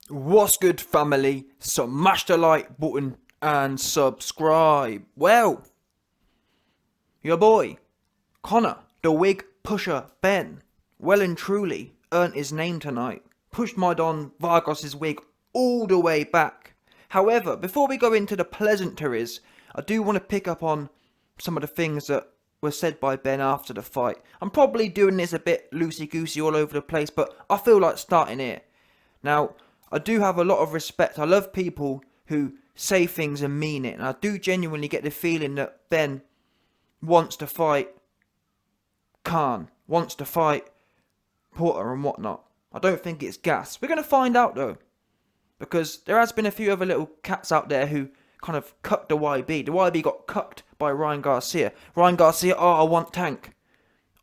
What's good, family? Smash the like button and subscribe. Well, your boy, Connor, the wig pusher Ben, well and truly earned his name tonight. Pushed my Don Vargas's wig all the way back. However, before we go into the pleasantries, I do want to pick up on some of the things that were said by Ben after the fight. I'm probably doing this a bit loosey-goosey all over the place, but I feel like starting here. Now, I do have a lot of respect. I love people who say things and mean it. And I do genuinely get the feeling that Ben wants to fight Khan, wants to fight Porter and whatnot. I don't think it's gas. We're going to find out though. Because there has been a few other little cats out there who kind of cucked the YB. The YB got cucked by Ryan Garcia. Ryan Garcia, oh, I want Tank.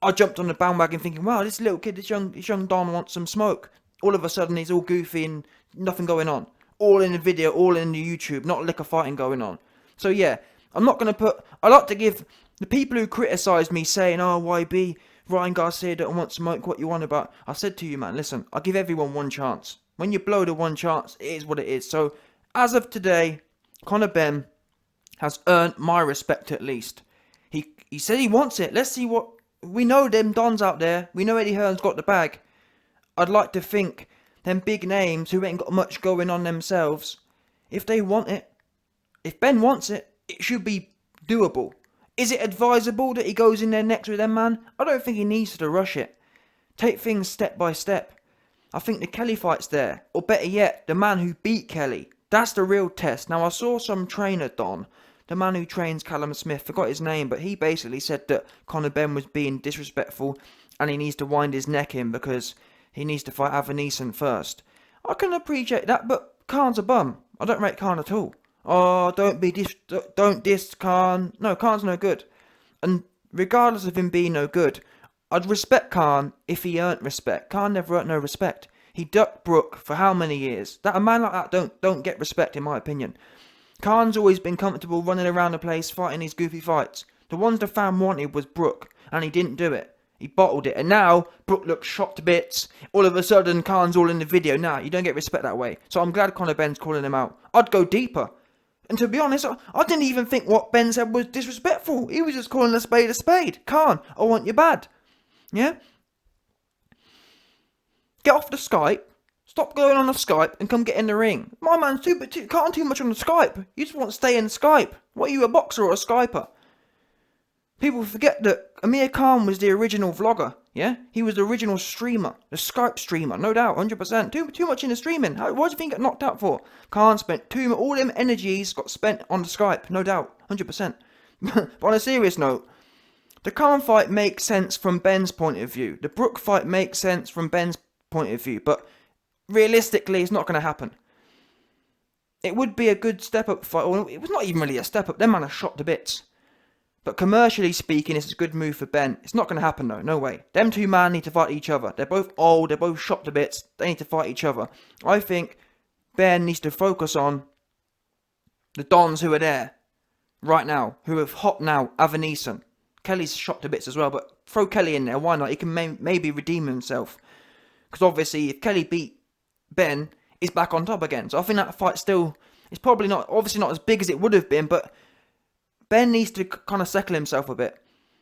I jumped on the bandwagon thinking, wow, this little kid, this young Don wants some smoke. All of a sudden, he's all goofy and nothing going on. All in the video, all in the YouTube, not a lick of fighting going on. So yeah, I'm not going to put... I like to give the people who criticise me saying, oh, YB, Ryan Garcia don't want smoke, what you want about? I said to you, man, listen, I give everyone one chance. When you blow the one chance, it is what it is. So, as of today, Conor Benn has earned my respect at least. He said he wants it. Let's see what... We know them Dons out there. We know Eddie Hearn's got the bag. I'd like to think them big names who ain't got much going on themselves, if they want it, if Ben wants it, it should be doable. Is it advisable that he goes in there next with them, man? I don't think he needs to rush it. Take things step by step. I think the Kelly fight's there, or better yet, the man who beat Kelly. That's the real test. Now, I saw some trainer, Don, the man who trains Callum Smith, forgot his name, but he basically said that Conor Benn was being disrespectful and he needs to wind his neck in because he needs to fight Avanesan first. I can appreciate that, but Khan's a bum. I don't rate Khan at all. Oh, don't diss Khan. No, Khan's no good. And regardless of him being no good, I'd respect Khan if he earned respect. Khan never earned no respect. He ducked Brook for how many years? That a man like that don't get respect in my opinion. Khan's always been comfortable running around the place fighting these goofy fights. The ones the fan wanted was Brook, and he didn't do it. He bottled it, and now Brook looks shot to bits. All of a sudden, Khan's all in the video. Nah, you don't get respect that way. So I'm glad Conor Benn's calling him out. I'd go deeper. And to be honest, I didn't even think what Ben said was disrespectful. He was just calling a spade a spade. Khan, I want you bad. Yeah? Get off the Skype. Stop going on the Skype and come get in the ring. My man's can't too much on the Skype. You just want to stay in Skype. What are you, a boxer or a Skyper? People forget that Amir Khan was the original vlogger, yeah? He was the original streamer, the Skype streamer, no doubt, 100%. Too much in the streaming. What do you think he got knocked out for? Khan spent all them energies got spent on the Skype, no doubt, 100%. But on a serious note, the Khan fight makes sense from Ben's point of view. The Brook fight makes sense from Ben's point of view, but realistically, it's not going to happen. It would be a good step-up fight, or it was not even really a step-up. Them man are shot to bits. But commercially speaking, it's a good move for Ben. It's not going to happen though, no way. Them two men need to fight each other. They're both old, they're both shot to bits. They need to fight each other. I think Ben needs to focus on the Dons who are there right now, who are hot now, Avanesan. Kelly's shot to bits as well, but throw Kelly in there, why not? He can maybe redeem himself. Because obviously, if Kelly beat Ben, he's back on top again. So I think that fight still, it's probably not, obviously not as big as it would have been, but Ben needs to kind of settle himself a bit.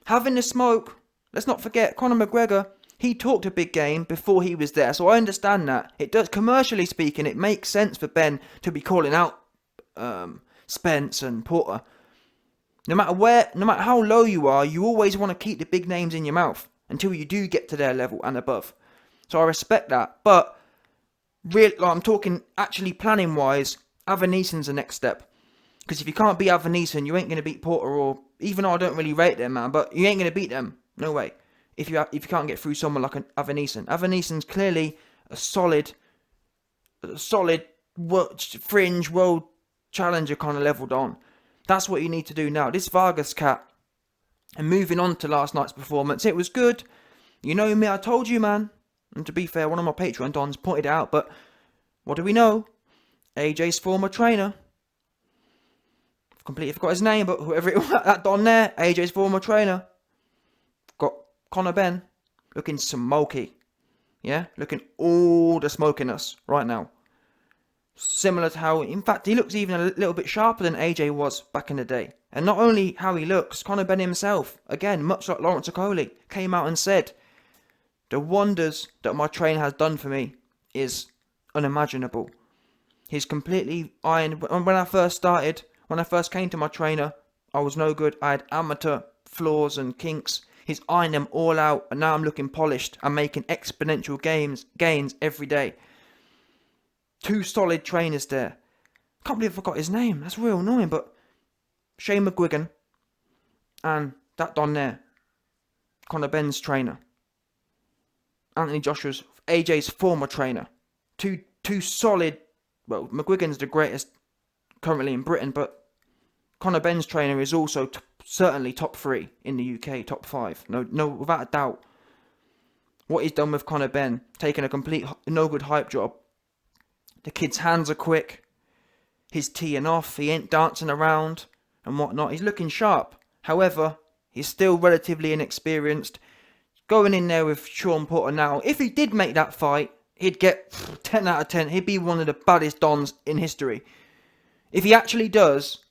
Having the smoke, let's not forget, Conor McGregor, he talked a big game before he was there, so I understand that. It does, commercially speaking, it makes sense for Ben to be calling out Spence and Porter. No matter how low you are, you always want to keep the big names in your mouth until you do get to their level and above. So I respect that, but I'm talking actually planning-wise, Avanesan's the next step. Because if you can't beat Avanesan, you ain't going to beat Porter, or even though I don't really rate them, man, but you ain't going to beat them. No way. If you can't get through someone like an Avanesan. Avanesan's clearly a solid fringe world challenger kind of leveled on. That's what you need to do now. This Vargas cat, and moving on to last night's performance, it was good. You know me, I told you, man. And to be fair, one of my Patreon dons pointed it out, but what do we know? AJ's former trainer. Completely forgot his name, but whoever it was, that Don there, AJ's former trainer, got Conor Benn looking smoky. Yeah, looking all the smokiness right now. Similar to how, in fact, he looks even a little bit sharper than AJ was back in the day. And not only how he looks, Conor Benn himself, again, much like Lawrence Okolie, came out and said, the wonders that my trainer has done for me is unimaginable. He's completely ironed. When I first came to my trainer, I was no good. I had amateur flaws and kinks. He's ironed them all out, and now I'm looking polished. I'm making exponential gains every day. 2 solid trainers there. Can't believe I forgot his name. That's real annoying, but Shane McGuigan and that Don there, Conor Benn's trainer. Anthony Joshua's, AJ's former trainer. Two solid. Well, McGuigan's the greatest currently in Britain, but Conor Benn's trainer is also certainly top 3 in the UK, top 5. No, without a doubt. What he's done with Conor Benn, taking a complete no good hype job. The kid's hands are quick. He's teeing off. He ain't dancing around and whatnot. He's looking sharp. However, he's still relatively inexperienced. Going in there with Sean Porter now, if he did make that fight, he'd get 10 out of 10. He'd be one of the baddest dons in history. If he actually does,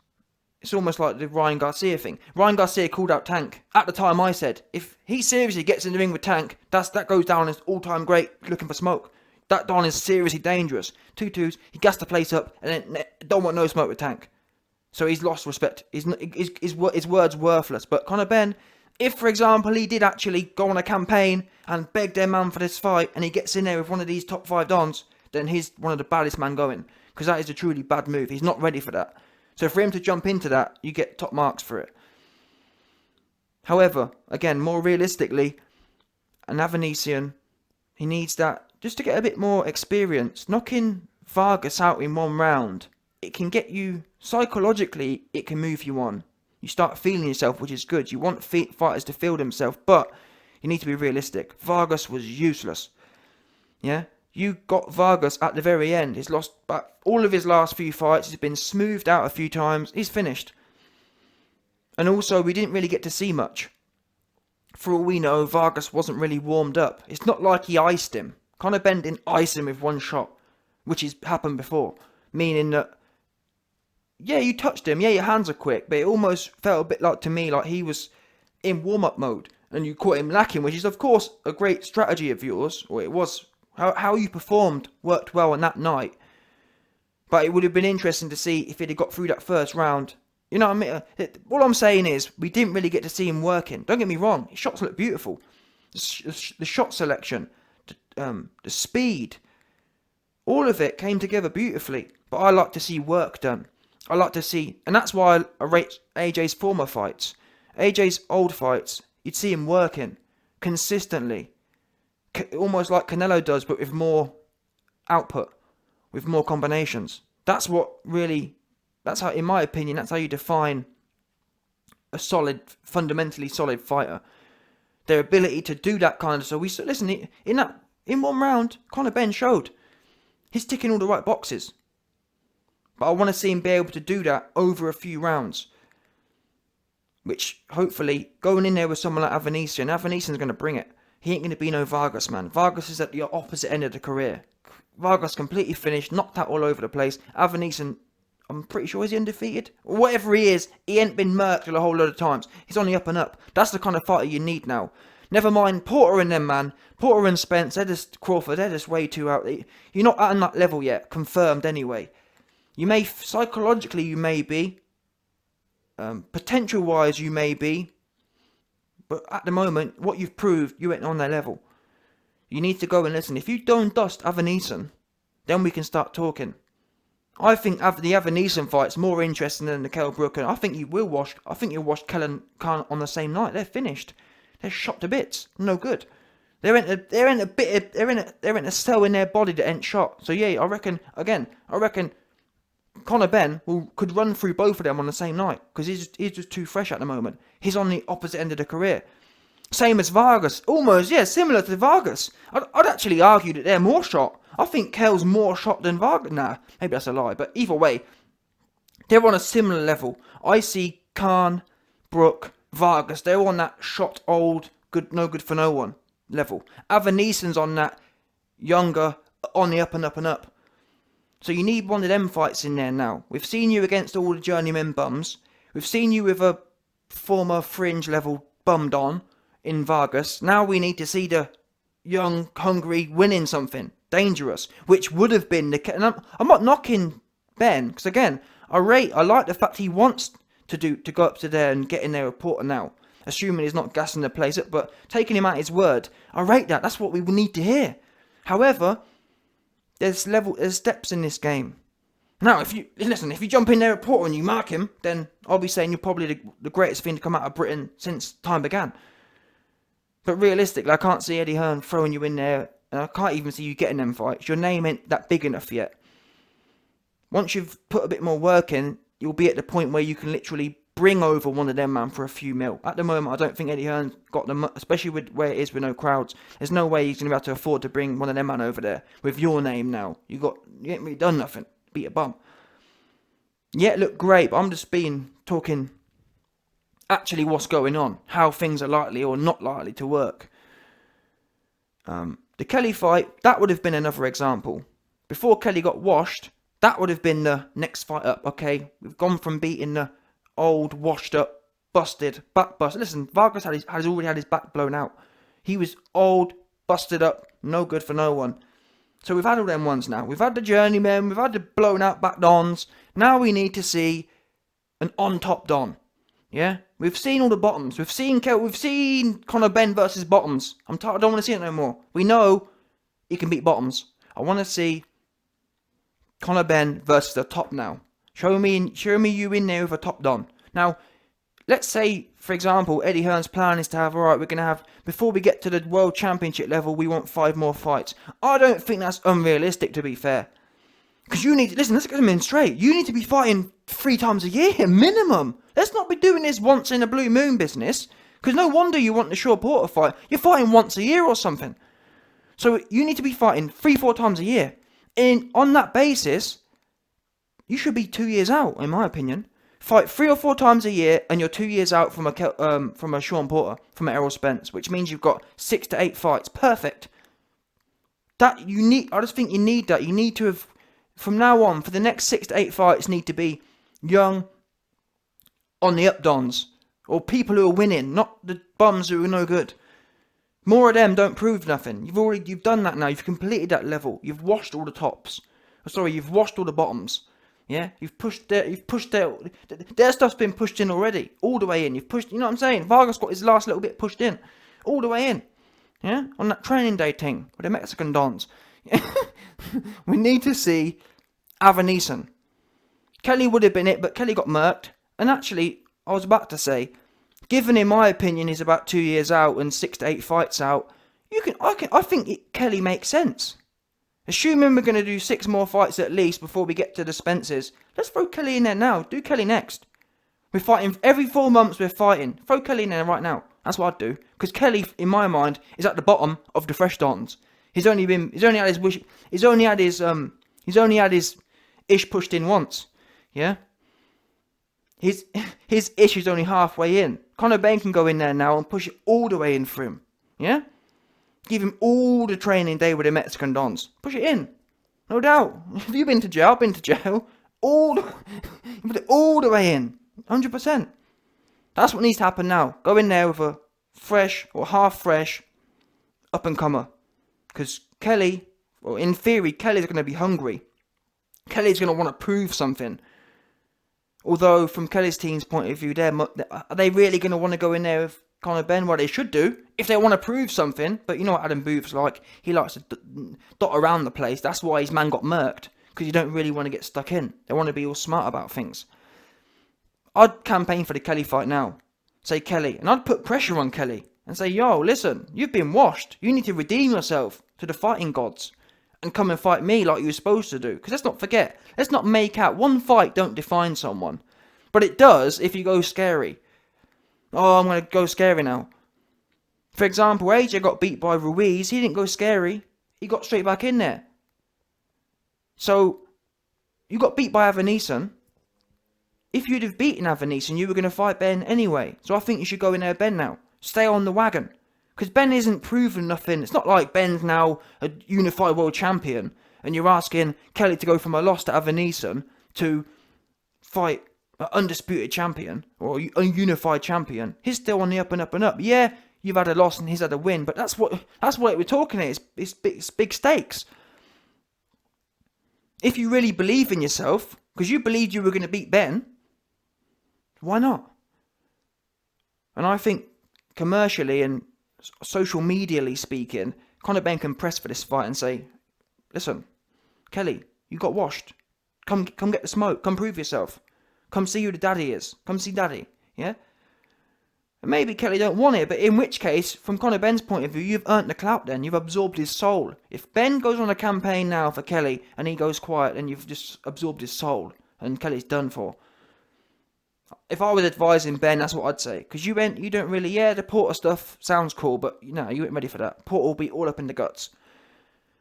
it's almost like the Ryan Garcia thing. Ryan Garcia called out Tank. At the time I said, if he seriously gets in the ring with Tank, that goes down as all-time great looking for smoke. That Don is seriously dangerous. 2-2s, he gassed the place up and then don't want no smoke with Tank. So he's lost respect. His word's worthless. But Conor Benn, if for example he did actually go on a campaign and beg their man for this fight and he gets in there with one of these top 5 Dons, then he's one of the baddest man going. Because that is a truly bad move. He's not ready for that. So for him to jump into that, you get top marks for it. However, again, more realistically, an Avanesian, he needs that just to get a bit more experience. Knocking Vargas out in 1 round, it can get you, psychologically, it can move you on. You start feeling yourself, which is good. You want fighters to feel themselves, but you need to be realistic. Vargas was useless. Yeah? You got Vargas at the very end. He's lost all of his last few fights. He's been smoothed out a few times. He's finished. And also, we didn't really get to see much. For all we know, Vargas wasn't really warmed up. It's not like he iced him. Conor Benn didn't ice him with 1 shot, which has happened before. Meaning that, yeah, you touched him. Yeah, your hands are quick. But it almost felt a bit like, to me, like he was in warm-up mode. And you caught him lacking, which is, of course, a great strategy of yours. Or it was. How you performed worked well on that night. But it would have been interesting to see if he'd have got through that first round. You know what I mean? All I'm saying is, we didn't really get to see him working. Don't get me wrong. His shots look beautiful. The shot selection, the speed, all of it came together beautifully. But I like to see work done. I like to see, and that's why I rate AJ's former fights. AJ's old fights, you'd see him working consistently. Almost like Canelo does, but with more output, with more combinations. That's how, in my opinion, that's how you define a fundamentally solid fighter. Their ability to do that kind of. So listen, in 1 round, Conor Benn showed he's ticking all the right boxes. But I want to see him be able to do that over a few rounds. Which, hopefully, going in there with someone like Avanesian's going to bring it. He ain't going to be no Vargas, man. Vargas is at the opposite end of the career. Vargas completely finished, knocked out all over the place. Avanesian, I'm pretty sure, is he undefeated? Whatever he is, he ain't been murked a whole lot of times. He's on the up and up. That's the kind of fighter you need now. Never mind Porter and them, man. Porter and Spence, Crawford, they're just way too out. You're not at that level yet, confirmed anyway. You may, psychologically, you may be. Potential-wise, you may be. But at the moment, what you've proved, you ain't on their level. You need to go and listen. If you don't dust Avanesian, then we can start talking. I think the Avanesian fight's more interesting than the Kell Brook, and I think you'll wash Kellen Khan on the same night. They're finished. They're shot to bits. No good. They're in a cell in their body that ain't shot. So yeah, I reckon Conor Benn could run through both of them on the same night, because he's just too fresh at the moment. He's on the opposite end of the career. Same as Vargas. Almost, yeah, similar to Vargas. I'd actually argue that they're more shot. I think Kell's more shot than Vargas. Nah, maybe that's a lie. But either way, they're on a similar level. I see Khan, Brook, Vargas. They're on that shot old, good, no good for no one level. Avanesian's on that younger, on the up and up and up. So you need one of them fights in there now. We've seen you against all the journeyman bums. We've seen you with a former fringe level bum don in Vargas. Now we need to see the young, hungry winning something dangerous, which would have been the. And I'm not knocking Ben, because again, I like the fact he wants to go up to there and get in their reporter now, assuming he's not gassing the place up, but taking him at his word. I rate that. That's what we need to hear. However, there's steps in this game. Now, if you jump in their reporter and you mark him, then I'll be saying you're probably the greatest thing to come out of Britain since time began. But realistically, I can't see Eddie Hearn throwing you in there, and I can't even see you getting them fights. Your name ain't that big enough yet. Once you've put a bit more work in, you'll be at the point where you can literally bring over one of them, man, for a few mil. At the moment, I don't think Eddie Hearn's got them, especially with where it is with no crowds. There's no way he's going to be able to afford to bring one of them, man, over there with your name now. You ain't really done nothing. Beat a bum. Yeah, look great, but I'm just talking actually what's going on, how things are likely or not likely to work. The Kelly fight, that would have been another example. Before Kelly got washed, that would have been the next fight up. Okay, we've gone from beating the old, washed up, busted, back bust. Listen, Vargas has already had his back blown out. He was old, busted up, no good for no one. So we've had all them ones now. We've had the journeymen, we've had the blown out back dons. Now we need to see an on top don. Yeah, we've seen all the bottoms. We've seen CONOR BENN versus bottoms. I don't want to see it no more. We know he can beat bottoms. I want to see CONOR BENN versus the top now. Show me you in there with a top don. Now, let's say, for example, Eddie Hearn's plan is to have, alright, we're going to have, before we get to the World Championship level, we want 5 more fights. I don't think that's unrealistic, to be fair. Because you need to, listen, let's get them in straight. You need to be fighting 3 times a year, minimum. Let's not be doing this once in a blue moon business. Because no wonder you want the Shaw Porter fight. You're fighting once a year or something. So you need to be fighting 3-4 times a year. And on that basis, you should be 2 years out, in my opinion. Fight 3 or 4 times a year, and you're 2 years out from a Shawn Porter, from an Errol Spence, which means you've got 6 to 8 fights. Perfect. I just think you need that. You need to have, from now on, for the next 6 to 8 fights, need to be young, on the up dons, or people who are winning, not the bums who are no good. More of them don't prove nothing. You've done that now. You've completed that level. You've washed all the tops. You've washed all the bottoms. Yeah, you've pushed their stuff's been pushed in already, all the way in. You've pushed, you know what I'm saying? Vargas got his last little bit pushed in, all the way in. Yeah, on that training day thing with the Mexican dons. We need to see Avanesan. Kelly would have been it, but Kelly got murked. And actually, I was about to say, given in my opinion he's about 2 years out and 6 to 8 fights out, I think Kelly makes sense. Assuming we're going to do 6 more fights at least before we get to the Spencers, let's throw Kelly in there now. Do Kelly next. We're fighting every 4 months. We're fighting. Throw Kelly in there right now. That's what I'd do. Because Kelly, in my mind, is at the bottom of the fresh dons. He's only had his ish pushed in once. Yeah. His ish is only halfway in. CONOR BENN can go in there now and push it all the way in for him. Yeah. Give him all the training day with the Mexican dons. Push it in. No doubt. Have you been to jail? I've been to jail. Put it all the way in. 100%. That's what needs to happen now. Go in there with a fresh or half fresh up and comer. Because Kelly, well, in theory, Kelly's going to be hungry. Kelly's going to want to prove something. Although, from Kelly's team's point of view, are they really going to want to go in there with CONOR BENN? Well, they should do, if they want to prove something. But you know what Adam Booth's like. He likes to dot around the place. That's why his man got murked. Because you don't really want to get stuck in. They want to be all smart about things. I'd campaign for the Kelly fight now. Say Kelly. And I'd put pressure on Kelly. And say, yo, listen, you've been washed. You need to redeem yourself to the fighting gods. And come and fight me like you were supposed to do. Because let's not forget. Let's not make out. One fight don't define someone. But it does if you go scary. Oh, I'm going to go scary now. For example, AJ got beat by Ruiz. He didn't go scary. He got straight back in there. So, you got beat by Avanesan. If you'd have beaten Avanesan, you were going to fight Ben anyway. So I think you should go in there Ben now. Stay on the wagon. Because Ben isn't proven nothing. It's not like Ben's now a unified world champion. and you're asking Kelly to go from a loss to Avanesan to fight an undisputed champion or a unified champion. He's still on the up and up and up. Yeah, you've had a loss and he's had a win, but that's what we're talking about. It's big stakes. If you really believe in yourself, because you believed you were going to beat Ben, why not? And I think commercially and social medially speaking, Conor Benn can press for this fight and say, listen, Kelly, you got washed. Come get the smoke. Come prove yourself. Come see who the daddy is. Come see daddy. Yeah? And maybe Kelly don't want it, but in which case, from Conor Benn's point of view, you've earned the clout then. You've absorbed his soul. If Ben goes on a campaign now for Kelly and he goes quiet, then you've just absorbed his soul and Kelly's done for. If I was advising Ben, that's what I'd say. Because you don't really, the Porter stuff sounds cool, but you ain't ready for that. Porter will be all up in the guts.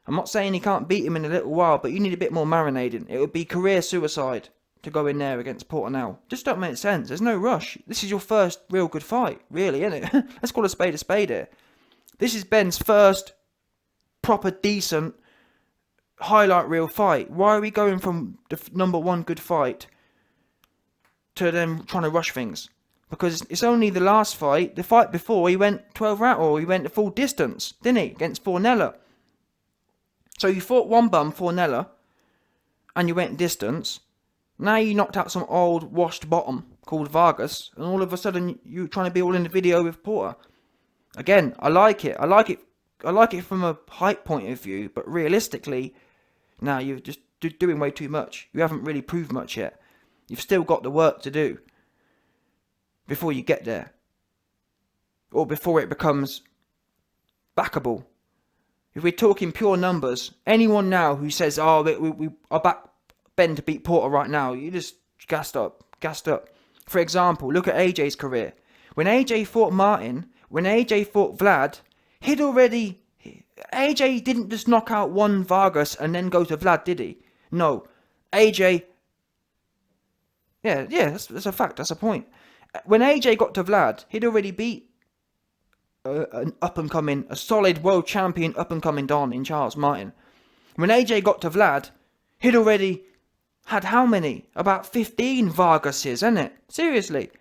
I'm not saying he can't beat him in a little while, but you need a bit more marinating. It would be career suicide to go in there against Porter now. Just don't make sense. There's no rush. This is your first real good fight, really, isn't it? Let's call a spade here. This is Ben's first proper, decent, highlight reel fight. Why are we going from the number one good fight to them trying to rush things? Because it's only the last fight. The fight before, he went 12 rounds, or he went the full distance, didn't he? Against Fornella. So you fought one bum, Fornella, and you went distance. Now you knocked out some old washed bottom called Vargas, and all of a sudden you're trying to be all in the video with Porter. Again, I like it. I like it from a height point of view, but realistically, now you're just doing way too much. You haven't really proved much yet. You've still got the work to do before you get there, or before it becomes backable. If we're talking pure numbers, anyone now who says, "Oh, we are back Ben to beat Porter right now," you just gassed up. For example, look at AJ's career. When AJ fought Martin, when AJ fought Vlad, AJ didn't just knock out one Vargas and then go to Vlad, did he? No, AJ. Yeah, that's a fact. That's a point. When AJ got to Vlad, he'd already beat an up-and-coming, a solid world champion up-and-coming Don in Charles Martin. When AJ got to Vlad, he'd already had how many? About 15 Vargases, isn't it? Seriously.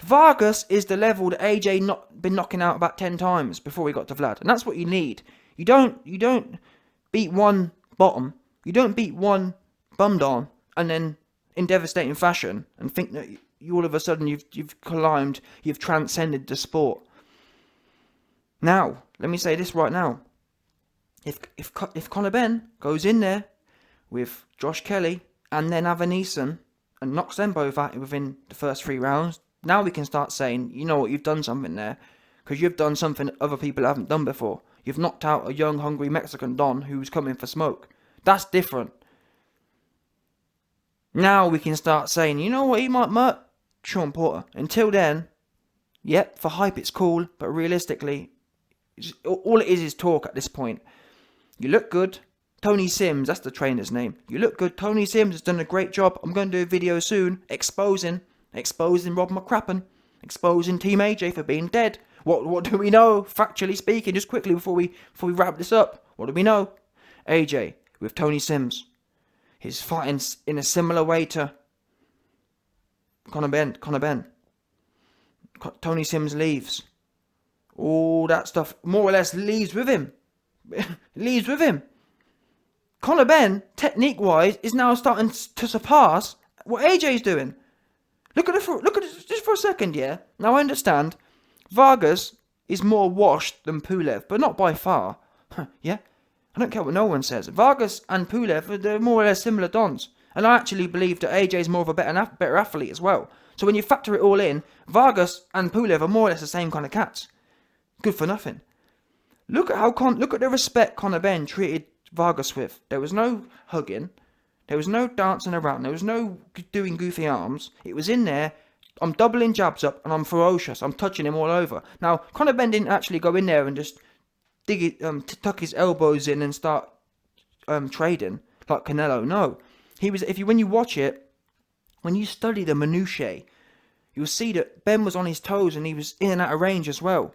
Vargas is the level that AJ been knocking out about 10 times before he got to Vlad. And that's what you need. You don't beat one bottom. You don't beat one bum Don and then in devastating fashion and think that you all of a sudden you've climbed, you've transcended the sport. Now, let me say this right now. If Conor Benn goes in there with Josh Kelly and then Avanesan and knocks them both out within the first 3 rounds, now we can start saying, you know what, you've done something there. Because you've done something other people haven't done before. You've knocked out a young, hungry Mexican Don who's coming for smoke. That's different. Now we can start saying, you know what, he might murk Sean Porter. Until then, yep, for hype it's cool, but realistically, all it is talk at this point. You look good. Tony Sims, that's the trainer's name. You look good. Tony Sims has done a great job. I'm going to do a video soon exposing Rob McCrappen, exposing Team AJ for being dead. What do we know, factually speaking, just quickly before we wrap this up? What do we know? AJ with Tony Sims. He's fighting in a similar way to Conor Benn. Tony Sims leaves. All that stuff more or less leaves with him. Conor Benn, technique-wise, is now starting to surpass what AJ's doing. Look at it just for a second, yeah? Now I understand Vargas is more washed than Pulev, but not by far. Yeah? I don't care what no one says. Vargas and Pulev, they're more or less similar dons. And I actually believe that AJ's more of a better athlete as well. So when you factor it all in, Vargas and Pulev are more or less the same kind of cats. Good for nothing. Look at the respect Conor Benn treated Vargas with. There was no hugging. There was no dancing around. There was no doing goofy arms. It was in there. I'm doubling jabs up and I'm ferocious. I'm touching him all over. Now, Conor Benn didn't actually go in there and just tuck his elbows in and start trading like Canelo. No. When you watch it, when you study the minutiae, you'll see that Ben was on his toes and he was in and out of range as well.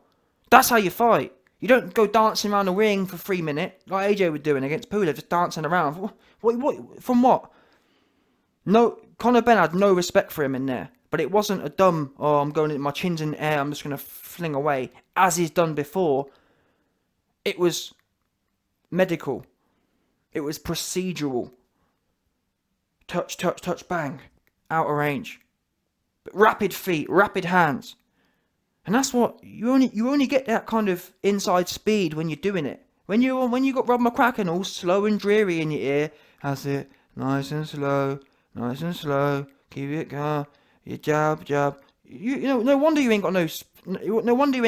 That's how you fight. You don't go dancing around the ring for 3 minutes like AJ was doing against Pulev, just dancing around. What? From what? No, Conor Benn had no respect for him in there. But it wasn't a dumb, oh, I'm going in, my chin's in the air, I'm just going to fling away, as he's done before. It was medical. It was procedural. Touch, touch, touch, bang. Out of range. But rapid feet, rapid hands. And that's what, you only get that kind of inside speed when you're doing it. When you got Rob McCracken all slow and dreary in your ear, that's it, nice and slow, keep it calm. You jab. You know, no wonder you ain't got no spite. No wonder you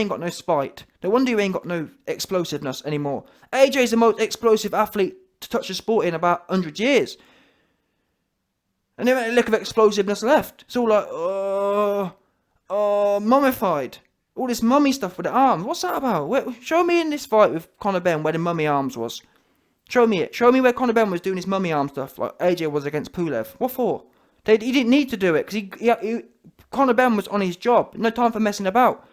ain't got no explosiveness anymore. AJ's the most explosive athlete to touch the sport in about 100 years. And there ain't a lick of explosiveness left. It's all like, mummified. All this mummy stuff with the arms. What's that about? Show me in this fight with Conor Benn where the mummy arms was. Show me it. Show me where Conor Benn was doing his mummy arm stuff like AJ was against Pulev. What for? He didn't need to do it because Conor Benn was on his job. No time for messing about.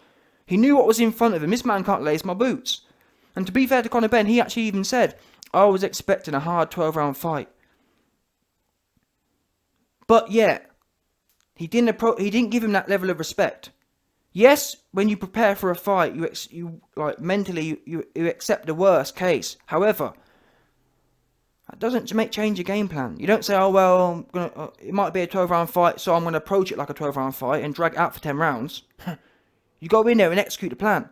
He knew what was in front of him. This man can't lace my boots. And to be fair to Conor Benn, he actually even said, I was expecting a hard 12-round fight. But yet, he didn't give him that level of respect. Yes, when you prepare for a fight, you mentally accept the worst case. However, that doesn't change your game plan. You don't say, oh, well, it might be a 12-round fight, so I'm going to approach it like a 12-round fight and drag it out for 10 rounds. You go in there and execute the plan.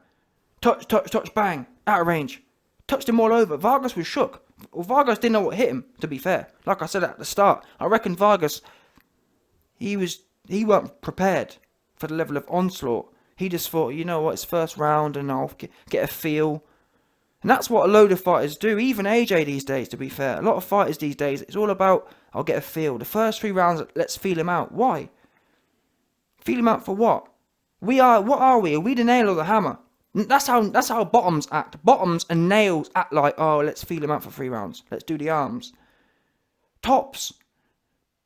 Touch, touch, touch, bang, out of range. Touched him all over. Vargas was shook. Well, Vargas didn't know what hit him, to be fair. Like I said at the start, I reckon Vargas, he weren't prepared for the level of onslaught. He just thought, you know what, it's first round and I'll get a feel. And that's what a load of fighters do, even AJ these days, to be fair. A lot of fighters these days, it's all about, I'll get a feel. The first 3 rounds, let's feel him out. Why? Feel him out for what? What are we? Are we the nail or the hammer? That's how bottoms act. Bottoms and nails act like, oh, let's feel him out for 3 rounds. Let's do the arms. Tops,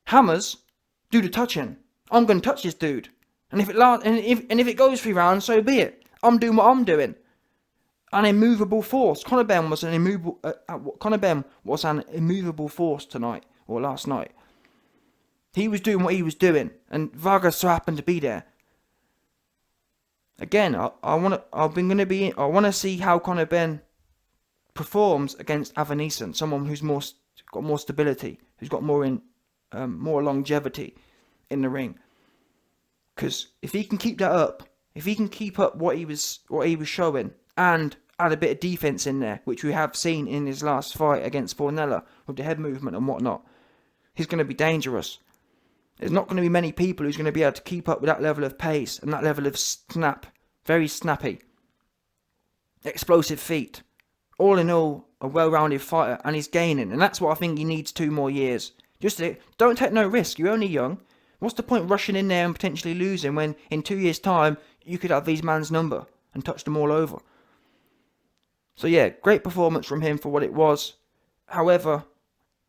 hammers, do the touching. I'm going to touch this dude. And if it goes 3 rounds, so be it. I'm doing what I'm doing. An immovable force. Conor Benn was an immovable force tonight or last night. He was doing what he was doing, and Vargas so happened to be there. Again, I want to see how Conor Benn performs against Avanesyan, someone who's got more stability, who's got more longevity in the ring. Because if he can keep that up, if he can keep up what he was showing, and add a bit of defense in there, which we have seen in his last fight against Fornella with the head movement and whatnot, he's going to be dangerous. There's not going to be many people who's going to be able to keep up with that level of pace and that level of snap. Very snappy. Explosive feet. All in all, a well-rounded fighter, and he's gaining. And that's what I think he needs 2 more years. Don't take no risk. You're only young. What's the point rushing in there and potentially losing when in 2 years' time you could have these man's number and touch them all over? So yeah, great performance from him for what it was. However,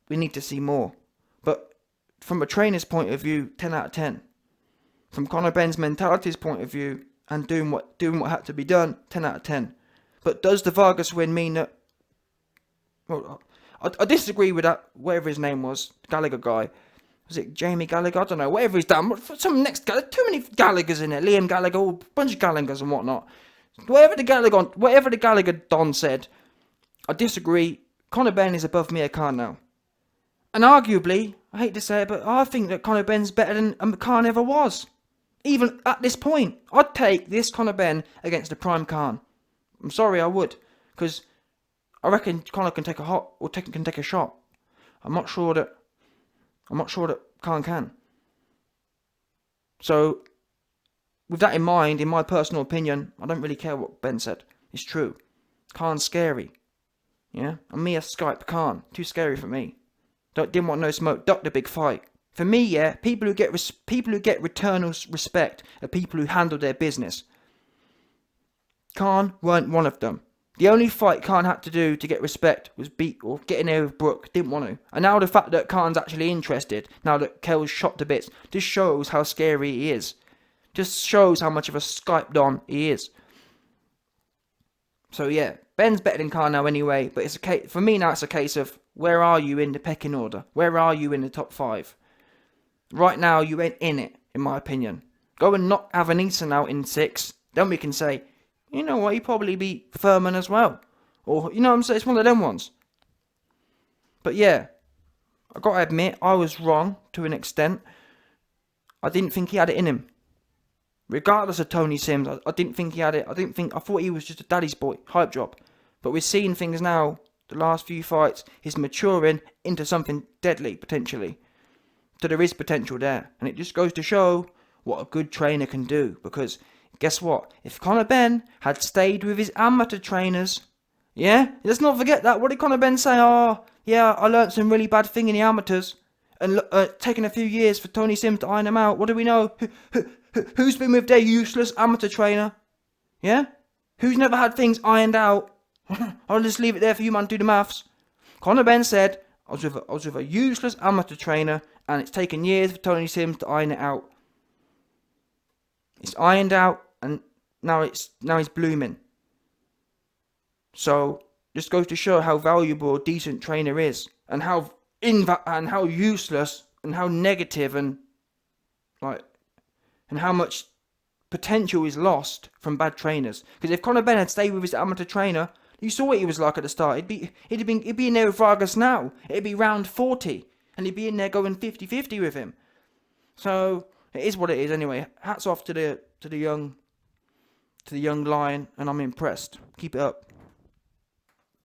we need to see more. But from a trainer's point of view, 10 out of 10. From Conor Benn's mentality's point of view and doing what had to be done, 10 out of 10. But does the Vargas win mean that... Well, I disagree with that, whatever his name was, Gallagher guy. Was it Jamie Gallagher? I don't know, whatever he's done. Too many Gallaghers in there. Liam Gallagher, a bunch of Gallaghers and whatnot. Whatever the Gallagher Don said, I disagree. Conor Benn is above Amir Khan now. And arguably, I hate to say it, but I think that Conor Benn's better than Khan ever was. Even at this point, I'd take this Conor Benn against the prime Khan. I'm sorry, I would. Because I reckon Conor can take a shot. I'm not sure that Khan can. So, with that in mind, in my personal opinion, I don't really care what Ben said. It's true. Khan's scary. Yeah? And me a Skype Khan. Too scary for me. Didn't want no smoke. Duck the big fight. For me, yeah, people who get returnal respect are people who handle their business. Khan weren't one of them. The only fight Khan had to do to get respect was beat or get in there with Brook. Didn't want to. And now the fact that Khan's actually interested, now that Kell's shot to bits, just shows how scary he is. Just shows how much of a Skype Don he is. So yeah, Ben's better than Carl anyway. But it's a case for me now. It's a case of where are you in the pecking order? Where are you in the top 5? Right now, you ain't in it, in my opinion. Go and knock Avanesan out in 6. Then we can say, you know what, he probably beat Furman as well. Or, you know what I'm saying? It's one of them ones. But yeah, I got to admit, I was wrong to an extent. I didn't think he had it in him. Regardless of Tony Sims, I didn't think he had it. I thought he was just a daddy's boy, hype job. But we're seeing things now, the last few fights, he's maturing into something deadly, potentially. So there is potential there. And it just goes to show what a good trainer can do. Because, guess what? If CONOR BENN had stayed with his amateur trainers, yeah? Let's not forget that. What did CONOR BENN say? Oh, yeah, I learnt some really bad thing in the amateurs. And taken a few years for Tony Sims to iron them out. What do we know? Who's been with their useless amateur trainer? Yeah? Who's never had things ironed out? I'll just leave it there for you, man, to do the maths. CONOR BENN said, I was with a useless amateur trainer, and it's taken years for Tony Sims to iron it out. It's ironed out, and now he's blooming. So, just goes to show how valuable a decent trainer is, and how useless, and how negative, and how much potential is lost from bad trainers. Because if CONOR BENN had stayed with his amateur trainer, you saw what he was like at the start. He'd be in there with Vargas now. It'd be round 40, and he'd be in there going 50-50 with him. So it is what it is anyway. Hats off to the young lion, and I'm impressed. Keep it up.